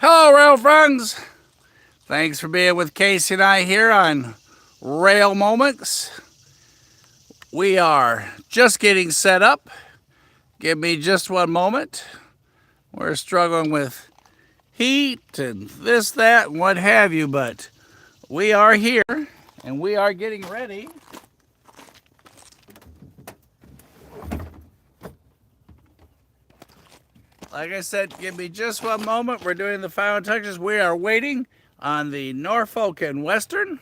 Hello, rail friends. Thanks for being with Casey and I here on Rail Moments. We are just getting set up. Give me just one moment. We're struggling with heat and this, that, and what have you, but we are here and we are getting ready. Like I said, give me just one moment. We're doing the final touches. We are waiting on the Norfolk and Western.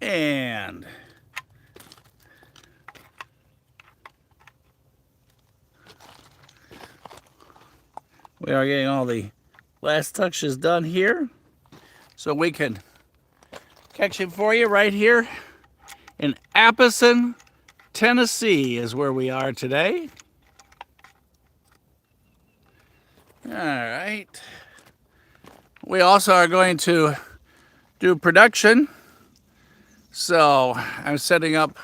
And we are getting all the last touches done here. So we can catch it for you right here in Apison, Tennessee is where we are today. All right. We also are going to do production. So I'm setting up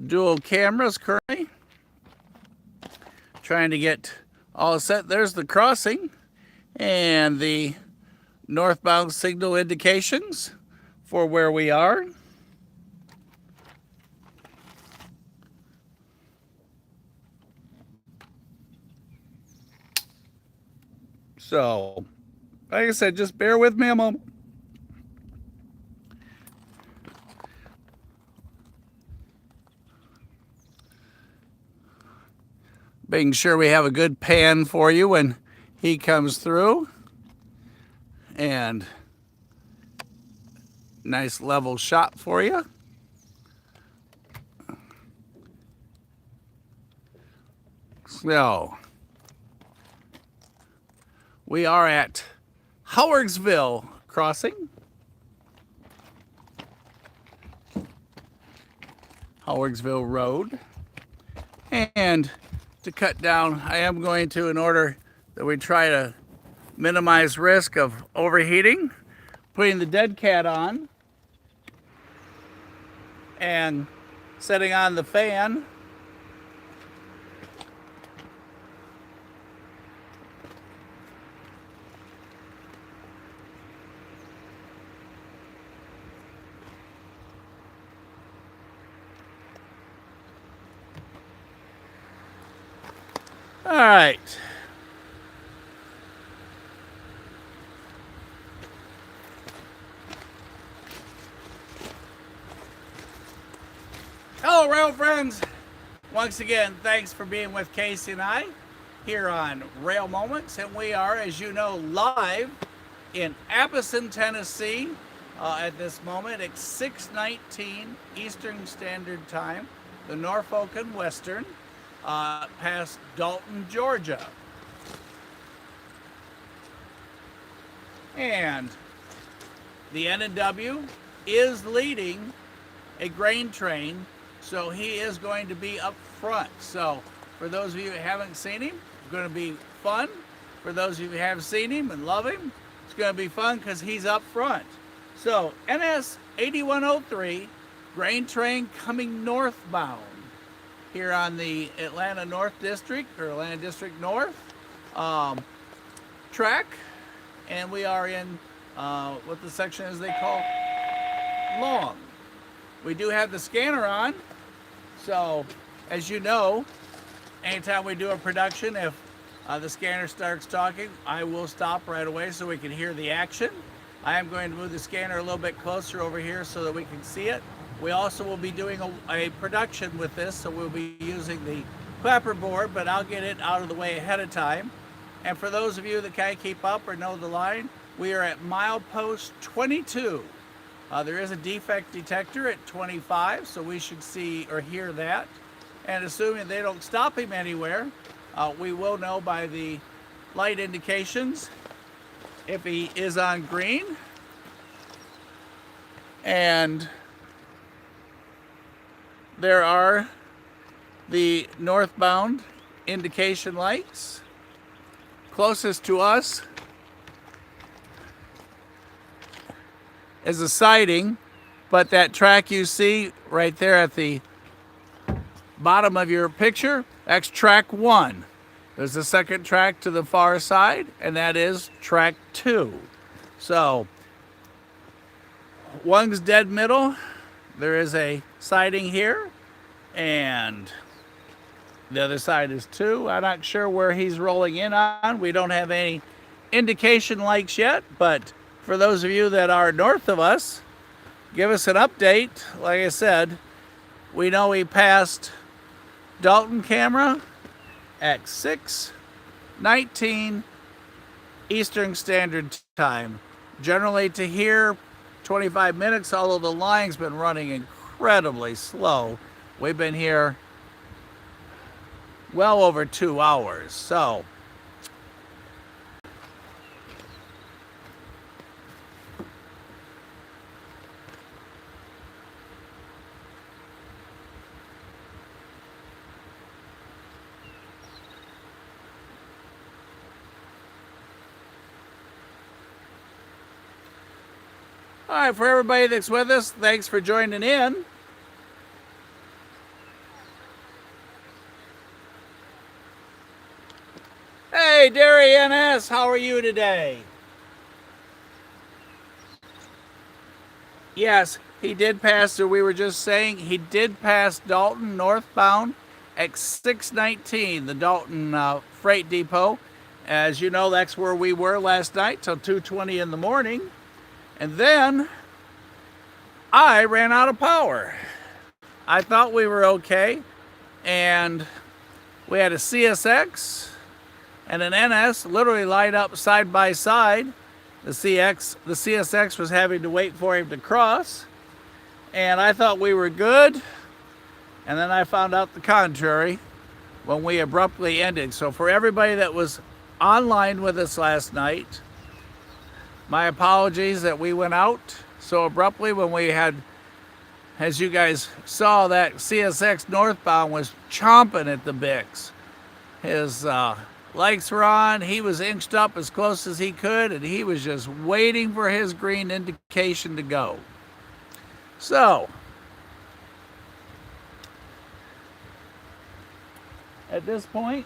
dual cameras currently. Trying to get all set. There's the crossing and the northbound signal indications for where we are. So, like I said, just bear with me a moment. Making sure we have a good pan for you when he comes through. And nice level shot for you. So, we are at Howardsville Crossing. Howardsville Road. And to cut down, I am going to, in order that we try to minimize risk of overheating, putting the dead cat on and setting on the fan. All right. Hello, rail friends. Once again, thanks for being with Casey and I here on Rail Moments. And we are, as you know, live in Apison, Tennessee at this moment. It's 6:19 Eastern Standard Time, the Norfolk and Western, past Dalton, Georgia. And the N&W is leading a grain train, so he is going to be up front. So for those of you who haven't seen him, it's going to be fun. For those of you who have seen him and love him, it's going to be fun because he's up front. So NS51R grain train coming northbound here on the Atlanta North District, or Atlanta District North track. And we are in what the section is they call long. We do have the scanner on. So, as you know, anytime we do a production, if the scanner starts talking, I will stop right away so we can hear the action. I am going to move the scanner a little bit closer over here so that we can see it. We also will be doing a production with this, so we'll be using the clapperboard, but I'll get it out of the way ahead of time. And for those of you that can't keep up or know the line, we are at milepost 22. There is a defect detector at 25, so we should see or hear that. And assuming they don't stop him anywhere, we will know by the light indications if he is on green. And there are the northbound indication lights. Closest to us is a siding, but that track you see right there at the bottom of your picture, that's track 1. There's a second track to the far side, and that is track 2. So, one's dead middle. There is a siding here, and the other side is 2. I'm not sure where he's rolling in on. We don't have any indication lights yet, but for those of you that are north of us, give us an update. Like I said, we know he passed Dalton camera at 6:19 Eastern Standard Time. Generally to here, 25 minutes, although the line's been running incredibly slow. We've been here well over 2 hours. So, all right, for everybody that's with us, thanks for joining in. Hey, Derry NS, how are you today? Yes, he did pass, so we were just saying, he did pass Dalton northbound at 6:19, the Dalton Freight Depot. As you know, that's where we were last night till 2:20 in the morning. And then I ran out of power. I thought we were okay, and we had a CSX and an NS literally lined up side by side. The CSX was having to wait for him to cross, and I thought we were good, and then I found out the contrary when we abruptly ended. So for everybody that was online with us last night, my apologies that we went out so abruptly when we had, as you guys saw, that CSX northbound was chomping at the bits. His lights were on, he was inched up as close as he could, and he was just waiting for his green indication to go. So, at this point,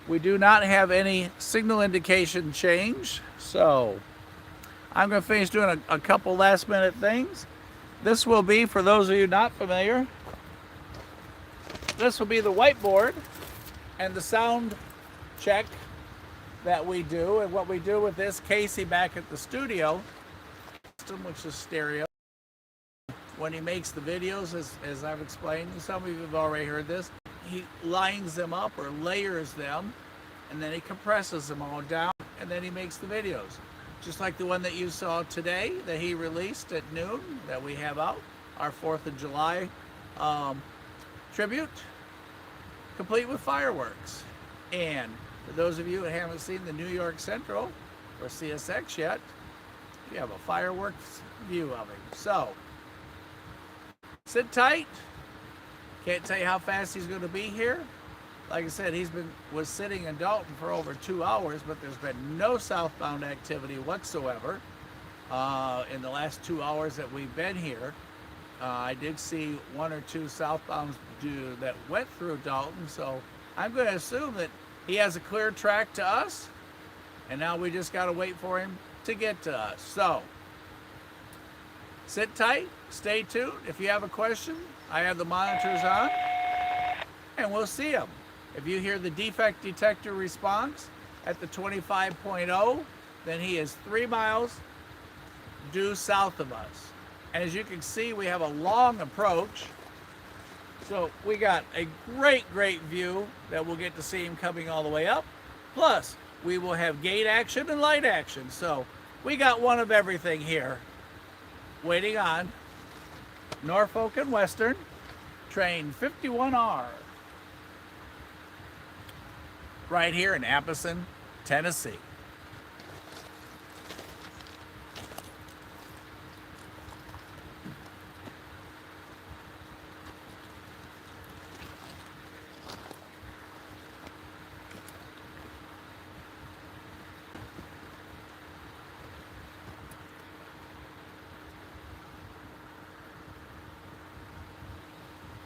we do not have any signal indication change, so I'm going to finish doing a couple last minute things. This will be, for those of you not familiar, this will be the whiteboard and the sound check that we do. And what we do with this, Casey back at the studio, which is stereo, when he makes the videos, as I've explained, some of you have already heard this, he lines them up or layers them, and then he compresses them all down, and then he makes the videos. Just like the one that you saw today that he released at noon that we have out, our 4th of July tribute, complete with fireworks. And for those of you that haven't seen the New York Central or CSX yet, you have a fireworks view of him. So, sit tight. Can't tell you how fast he's going to be here. Like I said, was sitting in Dalton for over 2 hours, but there's been no southbound activity whatsoever in the last 2 hours that we've been here. I did see 1 or 2 southbounds that went through Dalton, so I'm going to assume that he has a clear track to us, and now we just got to wait for him to get to us. So, sit tight, stay tuned. If you have a question, I have the monitors on, and we'll see him. If you hear the defect detector response at the 25.0, then he is 3 miles due south of us. And as you can see, we have a long approach. So we got a great view that we'll get to see him coming all the way up. Plus, we will have gate action and light action. So we got one of everything here waiting on Norfolk and Western Train 51R. Right here in Apison, Tennessee.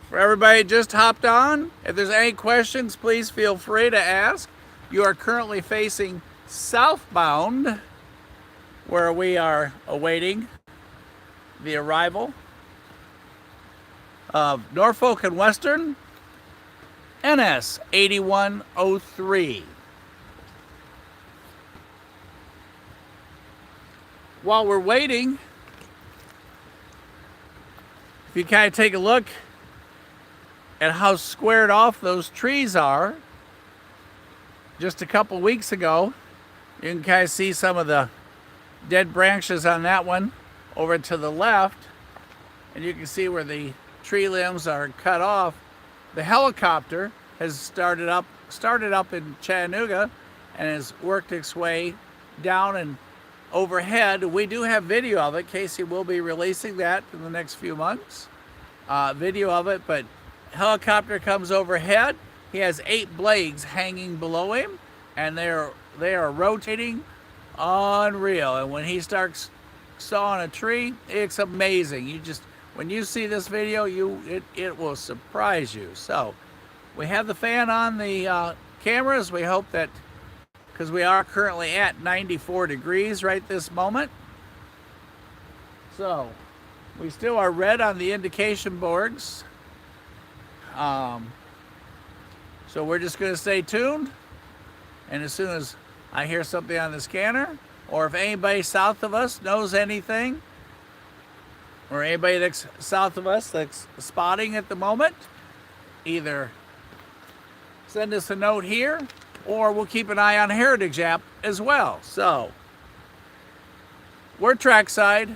For everybody just hopped on, if there's any questions, please feel free to ask. You are currently facing southbound, where we are awaiting the arrival of Norfolk and Western NS51R. While we're waiting, if you kind of take a look at how squared off those trees are, just a couple weeks ago, you can kind of see some of the dead branches on that one over to the left, and you can see where the tree limbs are cut off. The helicopter has started up in Chattanooga and has worked its way down and overhead. We do have video of it. Casey will be releasing that in the next few months. Video of it, but helicopter comes overhead. He has 8 blades hanging below him, and they are rotating. Unreal. And when he starts sawing a tree, it's amazing. When you see this video, it will surprise you. So we have the fan on the cameras. We hope that, because we are currently at 94 degrees right this moment. So we still are red on the indication boards. So we're just going to stay tuned. And as soon as I hear something on the scanner, or if anybody south of us knows anything, or anybody that's south of us that's spotting at the moment, either send us a note here, or we'll keep an eye on Heritage app as well. So we're Trackside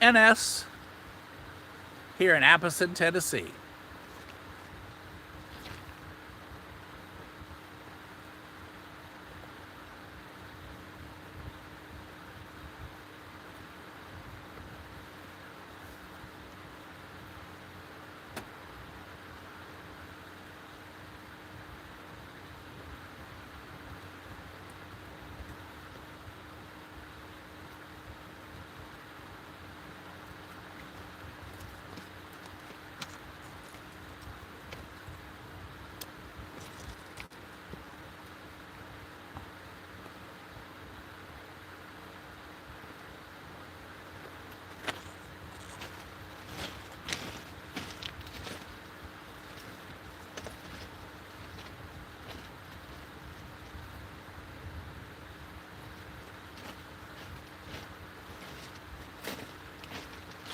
NS here in Apison, Tennessee.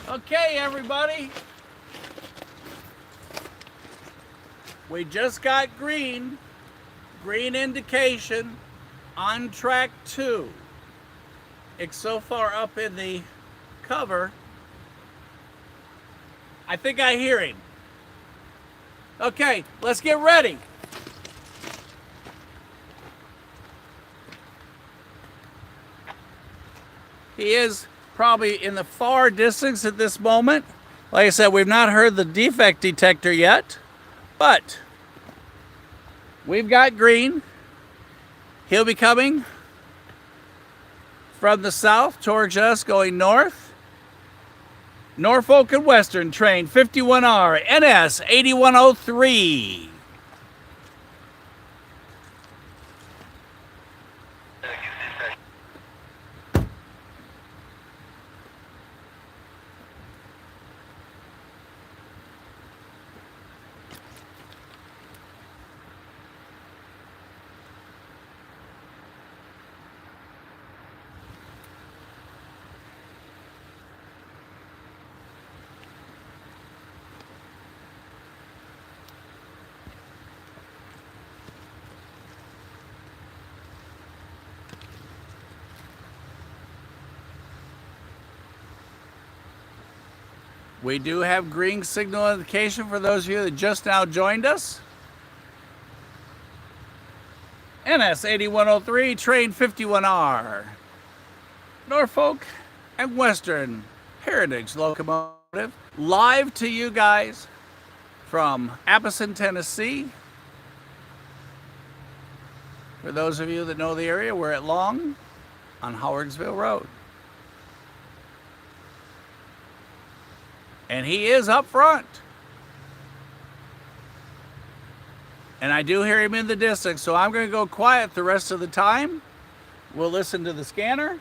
Okay, everybody. We just got green indication on track 2. It's so far up in the cover, I think I hear him. Okay, let's get ready. He is probably in the far distance at this moment. Like I said, we've not heard the defect detector yet, but we've got green. He'll be coming from the south towards us, going north. Norfolk and Western Train 51R NS51R. We do have green signal indication for those of you that just now joined us. NS81R, Train 51R. Norfolk and Western Heritage Locomotive. Live to you guys from Apison, Tennessee. For those of you that know the area, we're at Long on Howardsville Road. And he is up front. And I do hear him in the distance, so I'm going to go quiet the rest of the time. We'll listen to the scanner.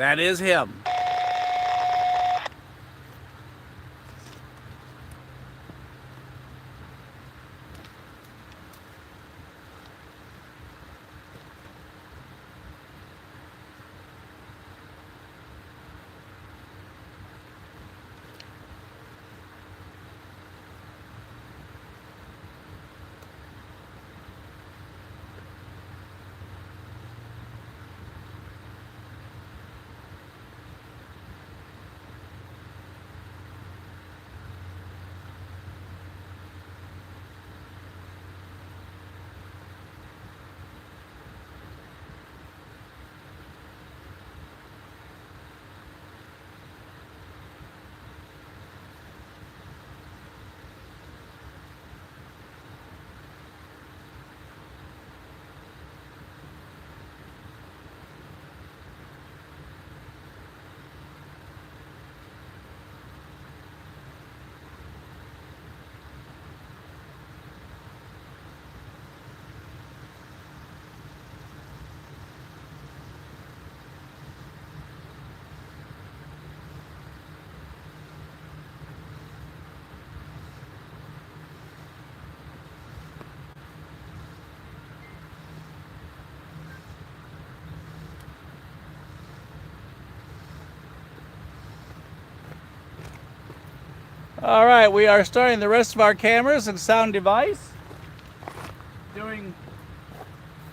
That is him. All right, we are starting the rest of our cameras and sound device. Doing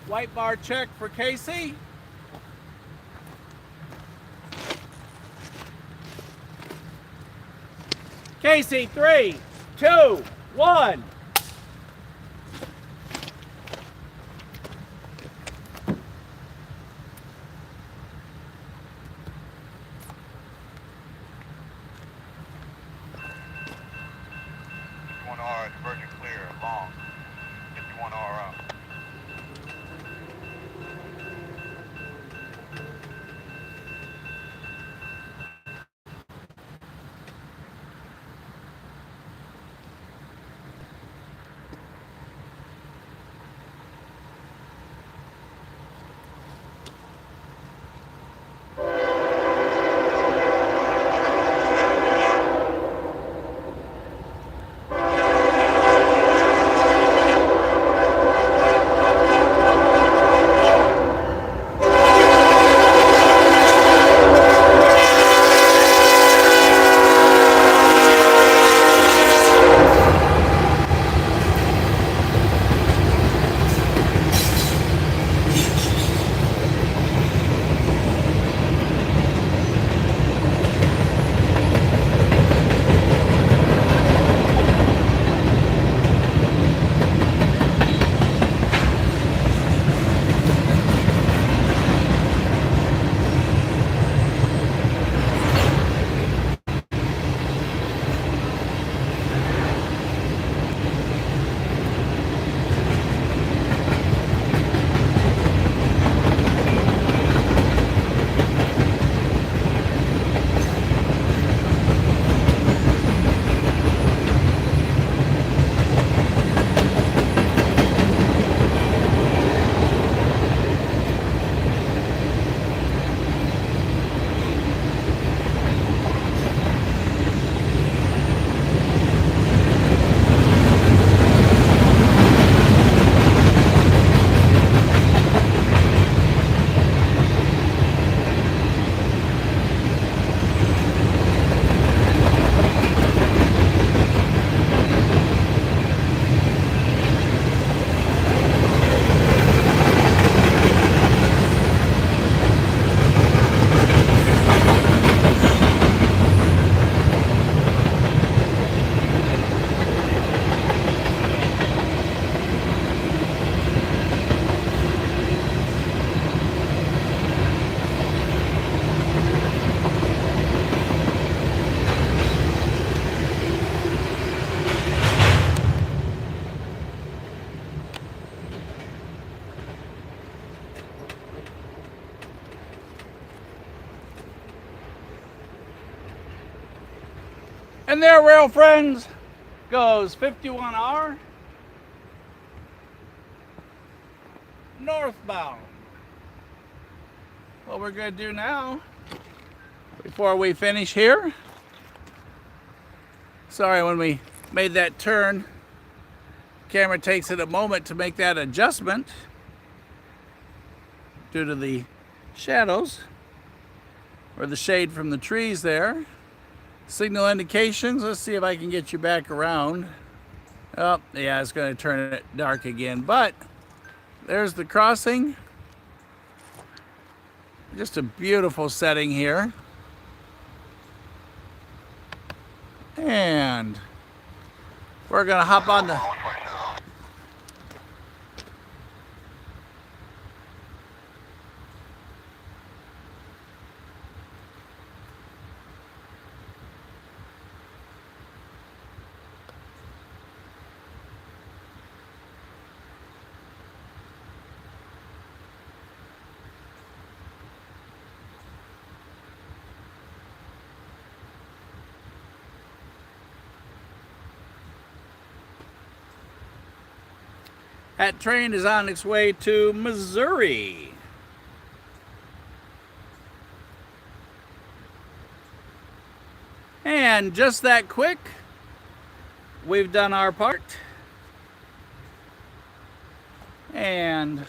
white bar check for Casey. Casey, 3, 2, 1. R, divergent clear, long. 51R out. And there, rail friends, goes 51R northbound. What we're going to do now, before we finish here, sorry, when we made that turn, camera takes it a moment to make that adjustment due to the shadows or the shade from the trees there. Signal indications, let's see if I can get you back around. Oh, yeah, it's going to turn it dark again, but there's the crossing. Just a beautiful setting here. And we're going to hop on the... That train is on its way to Missouri. And just that quick, we've done our part. And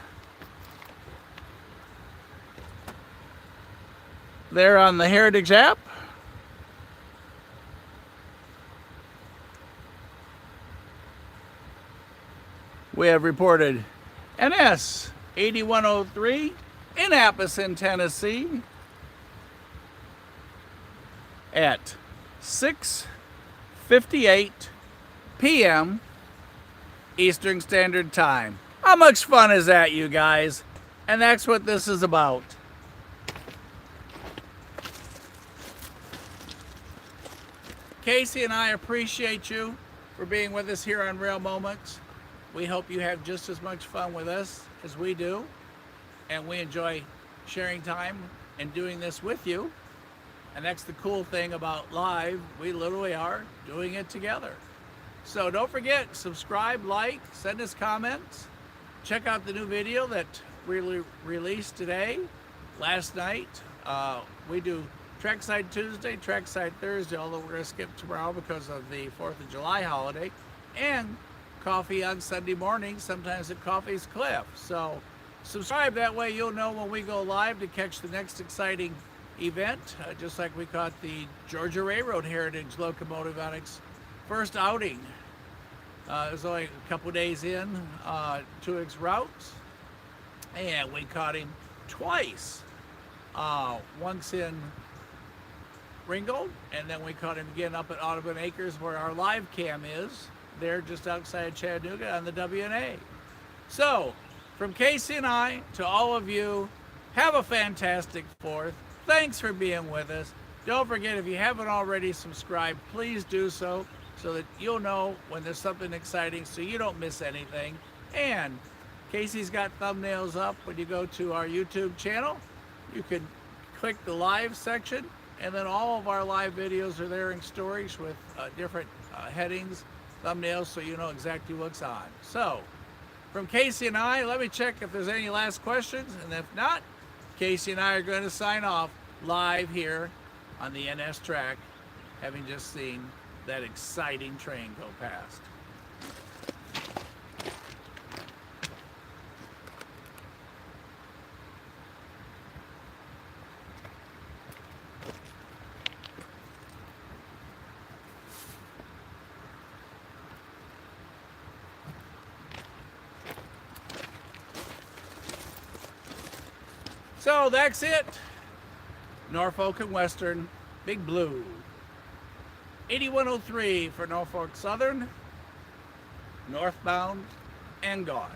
there on the Heritage app, we have reported NS81R in Apison, Tennessee at 6:58 p.m. Eastern Standard Time. How much fun is that, you guys? And that's what this is about. Casey and I appreciate you for being with us here on Rail Moments. We hope you have just as much fun with us as we do, and we enjoy sharing time and doing this with you. And that's the cool thing about live. We literally are doing it together. So don't forget, subscribe, like, send us comments. Check out the new video that we released today, last night. We do Trackside Tuesday, Trackside Thursday, although we're going to skip tomorrow because of the 4th of July holiday. And coffee on Sunday morning, sometimes at Coffee's Cliff. So subscribe, that way you'll know when we go live to catch the next exciting event, just like we caught the Georgia Railroad Heritage Locomotive on its first outing. It was only a couple days in to its routes, and we caught him twice. Once in Ringgold, and then we caught him again up at Audubon Acres where our live cam is. There just outside Chattanooga on the WNA. So, from Casey and I to all of you, have a fantastic 4th. Thanks for being with us. Don't forget, if you haven't already subscribed, please do so that you'll know when there's something exciting so you don't miss anything. And Casey's got thumbnails up when you go to our YouTube channel. You can click the live section, and then all of our live videos are there in stories with different headings, thumbnails, so you know exactly what's on. So, from Casey and I, let me check if there's any last questions, and if not, Casey and I are going to sign off live here on the NS track, having just seen that exciting train go past. So that's it. Norfolk and Western, Big Blue. 8103 for Norfolk Southern, northbound and gone.